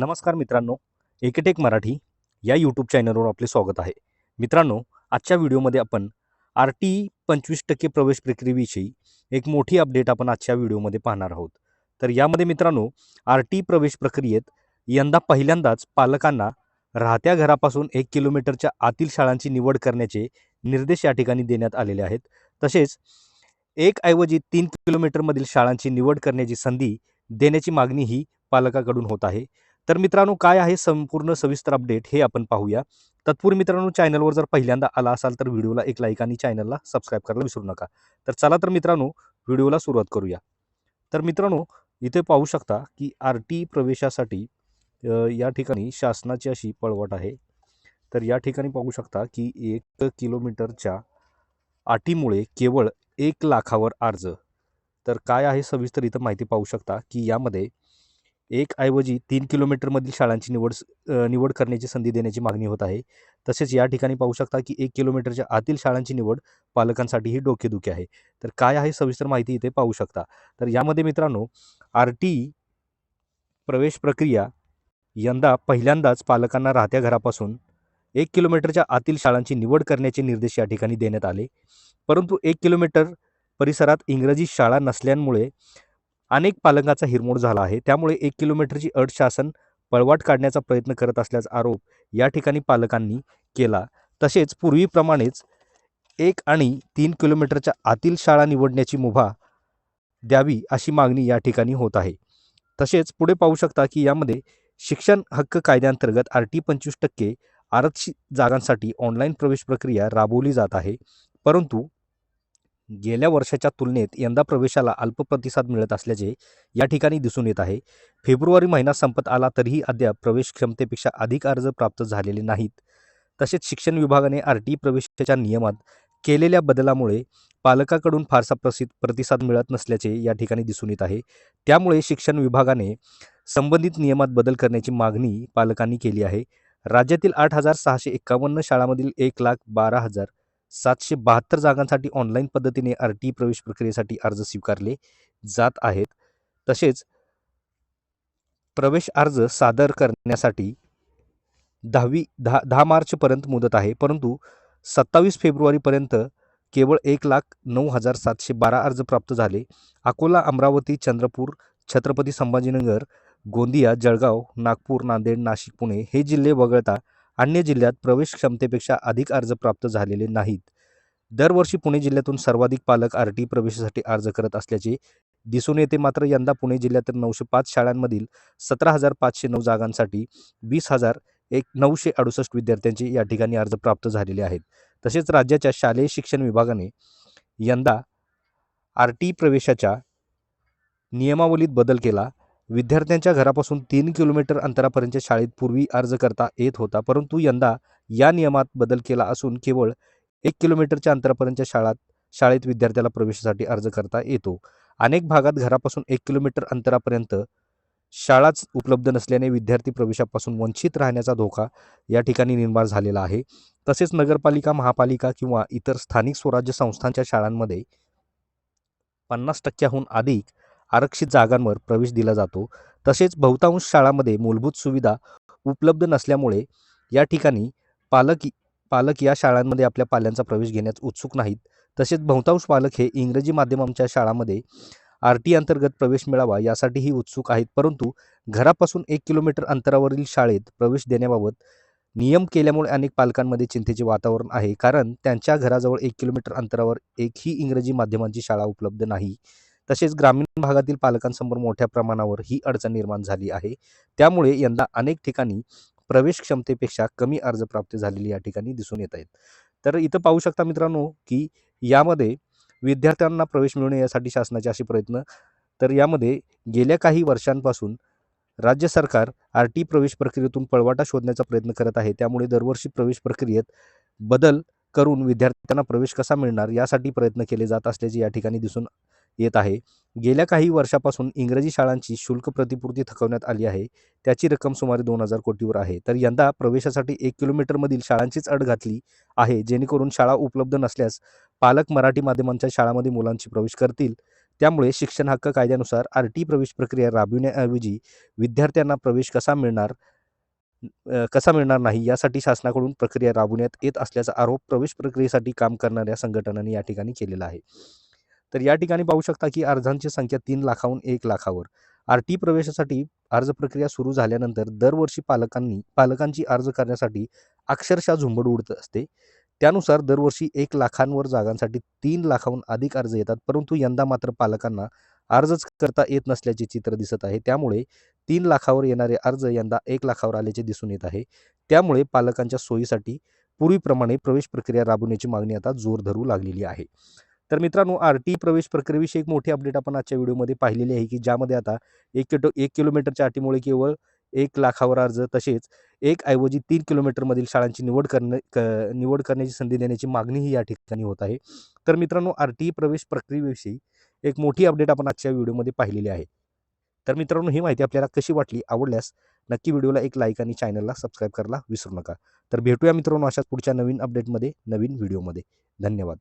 नमस्कार मित्रांनो, एकेटेक मराठी या यूट्यूब चॅनलवर आपले स्वागत आहे. मित्रांनो, आजच्या व्हिडिओमध्ये आपण RT 25% प्रवेश प्रक्रियेविषयी एक मोठी अपडेट आपण आजच्या व्हिडिओमध्ये पाहणार आहोत. तर यामध्ये मित्रांनो, RT प्रवेश प्रक्रियेत यंदा पहिल्यांदाच पालकांना राहत्या घरापासून 1 किलोमीटरच्या आतील शाळांची निवड करण्याचे निर्देश या ठिकाणी देण्यात आलेले आहेत. तसेच 1 ऐवजी 3 किलोमीटरमधील शाळांची निवड करण्याची संधी देण्याची मागणी ही पालकाकडून होत आहे. तर मित्रांनो, काय आहे संपूर्ण सविस्तर अपडेट हे आपण पाहूया. तत्पूर्वी मित्रांनो, चॅनलवर जर पहिल्यांदा आला असाल तर व्हिडिओला एक लाईक आणि चॅनलला सबस्क्राईब करायला विसरू नका. तर चला तर मित्रांनो, व्हिडिओला सुरुवात करूया. तर मित्रांनो, इथे पाहू शकता की RT प्रवेशासाठी या ठिकाणी शासनाची अशी पळवाट आहे. तर या ठिकाणी पाहू शकता की 1 किलोमीटरच्या अटीमुळे केवळ 1 लाखावर अर्ज. तर काय आहे सविस्तर इथं माहिती पाहू शकता की यामध्ये 1 ऐवजी 3 किलोमीटरमधील शाळांची निवड करण्याची संधी देण्याची मागणी होत आहे. तसेच या ठिकाणी पाहू शकता की 1 किलोमीटरच्या आतील शाळांची निवड पालकांसाठी ही डोकेदुखी आहे. तर काय आहे सविस्तर माहिती इथे पाहू शकता. तर यामध्ये मित्रांनो, RT प्रवेश प्रक्रिया यंदा पहिल्यांदाच पालकांना राहत्या घरापासून 1 किलोमीटरच्या आतील शाळांची निवड करण्याचे निर्देश या ठिकाणी देण्यात आले. परंतु 1 किलोमीटर परिसरात इंग्रजी शाळा नसल्यामुळे अनेक पालकांचा हिरमोड झाला आहे. त्यामुळे 1 किलोमीटरची अट शासन पळवाट काढण्याचा प्रयत्न करत असल्याचा आरोप या ठिकाणी पालकांनी केला. तसेच पूर्वीप्रमाणेच 1 आणि 3 किलोमीटरच्या आतील शाळा निवडण्याची मुभा द्यावी अशी मागणी या ठिकाणी होत आहे. तसेच पुढे पाहू शकता की यामध्ये शिक्षण हक्क कायद्याअंतर्गत RT 25% आरक्षित जागांसाठी ऑनलाईन प्रवेश प्रक्रिया राबवली जात आहे. परंतु गेल्या वर्षाच्या तुलनेत यंदा प्रवेशाला अल्प प्रतिसाद मिळत असल्याचे या ठिकाणी दिसून येत आहे. फेब्रुवारी महिना संपत आला तरीही अद्याप प्रवेश क्षमतेपेक्षा अधिक अर्ज प्राप्त झालेले नाहीत. तसेच शिक्षण विभागाने RT प्रवेशाच्या नियमात केलेल्या बदलामुळे पालकाकडून फारसा प्रतिसाद मिळत नसल्याचे या ठिकाणी दिसून येत आहे. त्यामुळे शिक्षण विभागाने संबंधित नियमात बदल करण्याची मागणी पालकांनी केली आहे. राज्यातील 8,651 शाळांमधील 1,12,772 जागांसाठी ऑनलाईन पद्धतीने RT प्रवेश प्रक्रियेसाठी अर्ज स्वीकारले जात आहेत. तसेच प्रवेश अर्ज सादर करण्यासाठी 10 मार्चपर्यंत मुदत आहे. परंतु 27 फेब्रुवारीपर्यंत केवळ 1,09,712 अर्ज प्राप्त झाले. अकोला, अमरावती, चंद्रपूर, छत्रपती संभाजीनगर, गोंदिया, जळगाव, नागपूर, नांदेड, नाशिक, पुणे हे जिल्हे वगळता अन्य जिल्ह्यात प्रवेश क्षमतेपेक्षा अधिक अर्ज प्राप्त झालेले नाहीत. दरवर्षी पुणे जिल्ह्यातून सर्वाधिक पालक RT प्रवेशासाठी अर्ज करत असल्याचे दिसून येते. मात्र यंदा पुणे जिल्ह्यातील 905 शाळांमधील 17,509 जागांसाठी 20,968 विद्यार्थ्यांचे या ठिकाणी अर्ज प्राप्त झालेले आहेत. तसेच राज्याच्या शालेय शिक्षण विभागाने यंदा RT प्रवेशाच्या नियमावलीत बदल केला. विद्यार्थ्यांच्या घरापासून 3 किलोमीटर अंतरापर्यंतच्या शाळेत पूर्वी अर्ज करता येत होता, परंतु यंदा या नियमात बदल केला असून केवळ 1 किलोमीटरच्या अंतरापर्यंतच्या शाळेत विद्यार्थ्याला प्रवेशासाठी अर्ज करता येतो. अनेक भागात घरापासून 1 किलोमीटर अंतरापर्यंत शाळाच उपलब्ध नसल्याने विद्यार्थी प्रवेशापासून वंचित राहण्याचा धोका या ठिकाणी निर्माण झालेला आहे. तसेच नगरपालिका, महापालिका किंवा इतर स्थानिक स्वराज्य संस्थांच्या शाळांमध्ये 50% अधिक आरक्षित जागांवर प्रवेश दिला जातो. तसेच बहुतांश शाळांमध्ये मूलभूत सुविधा उपलब्ध नसल्यामुळे या ठिकाणी पालक या शाळांमध्ये आपल्या पाल्यांचा प्रवेश घेण्यास उत्सुक नाहीत. तसेच बहुतांश पालक हे इंग्रजी माध्यमांच्या शाळांमध्ये RT अंतर्गत प्रवेश मिळावा यासाठीही उत्सुक आहेत. परंतु घरापासून 1 किलोमीटर अंतरावरील शाळेत प्रवेश देण्याबाबत नियम केल्यामुळे अनेक पालकांमध्ये चिंतेचे वातावरण आहे. कारण त्यांच्या घराजवळ 1 किलोमीटर अंतरावर एकही इंग्रजी माध्यमांची शाळा उपलब्ध नाही. तसेच ग्रामीण भागातील पालकांसमोर मोठ्या प्रमाणावर ही अडचण निर्माण झाली आहे. त्यामुळे यंदा अनेक ठिकाणी प्रवेश क्षमतेपेक्षा कमी अर्ज प्राप्त झालेले या ठिकाणी दिसून येत आहेत. तर इथं पाहू शकता मित्रांनो की यामध्ये विद्यार्थ्यांना प्रवेश मिळवणे यासाठी शासनाचे असे प्रयत्न. तर यामध्ये गेल्या काही वर्षांपासून राज्य सरकार RT प्रवेश प्रक्रियेतून पळवाटा शोधण्याचा प्रयत्न करत आहे. त्यामुळे दरवर्षी प्रवेश प्रक्रियेत बदल करून विद्यार्थ्यांना प्रवेश कसा मिळणार यासाठी प्रयत्न केले जात असल्याचे या ठिकाणी दिसून येत आहे. गेल्या काही वर्षापासून इंग्रजी शाळांची शुल्क प्रतिपूर्ती थकवण्यात आली आहे. त्याची रक्कम सुमारे 2,000 कोटीवर आहे. तर यंदा प्रवेशासाठी 1 किलोमीटरमधील शाळांचीच अट घातली आहे, जेणेकरून शाळा उपलब्ध नसल्यास पालक मराठी माध्यमांच्या शाळांमध्ये मुलांचे प्रवेश करतील. त्यामुळे शिक्षण हक्क कायद्यानुसार RT प्रवेश प्रक्रिया राबविण्याऐवजी विद्यार्थ्यांना प्रवेश कसा मिळणार नाही यासाठी शासनाकडून प्रक्रिया राबवण्यात येत असल्याचा आरोप प्रवेश प्रक्रियेसाठी काम करणाऱ्या संघटनांनी या ठिकाणी केलेला आहे. तर या ठिकाणी पाहू शकता की अर्जांची संख्या 3 लाखाहून 1 लाखावर. RT प्रवेशासाठी अर्ज प्रक्रिया सुरू झाल्यानंतर दरवर्षी पालकांची अर्ज करण्यासाठी अक्षरशः झुंबड उडत असते. त्यानुसार दरवर्षी 1 लाखांवर जागांसाठी 3 लाखाहून अधिक अर्ज येतात. परंतु यंदा मात्र पालकांना अर्जच करता येत नसल्याचे चित्र दिसत आहे. त्यामुळे 3 लाखावर येणारे अर्ज यंदा 1 लाखावर आल्याचे दिसून येत आहे. त्यामुळे पालकांच्या सोयीसाठी पूर्वीप्रमाणे प्रवेश प्रक्रिया राबवण्याची मागणी आता जोर धरू लागलेली आहे. तर मित्रांनो, RT प्रवेश प्रक्रियेविषयी एक मोठी अपडेट आपण आजच्या व्हिडिओमध्ये पाहिलेली आहे, की ज्यामध्ये आता 1 किलोमीटरच्या अटीमुळे केवळ 1 लाखावर अर्ज, तसेच 1 ऐवजी 3 किलोमीटरमधील शाळांची निवड करण्याची संधी देण्याची मागणीही या ठिकाणी होत आहे. तर मित्रांनो, RT प्रवेश प्रक्रियेविषयी एक मोठी अपडेट आपण आजच्या व्हिडिओमध्ये पाहिलेली आहे. तर मित्रांनो, ही माहिती आपल्याला कशी वाटली? आवडल्यास नक्की व्हिडिओला एक लाईक आणि चॅनलला सबस्क्राईब करायला विसरू नका. तर भेटूया मित्रांनो अशाच पुढच्या नवीन अपडेटमध्ये, नवीन व्हिडिओमध्ये. धन्यवाद.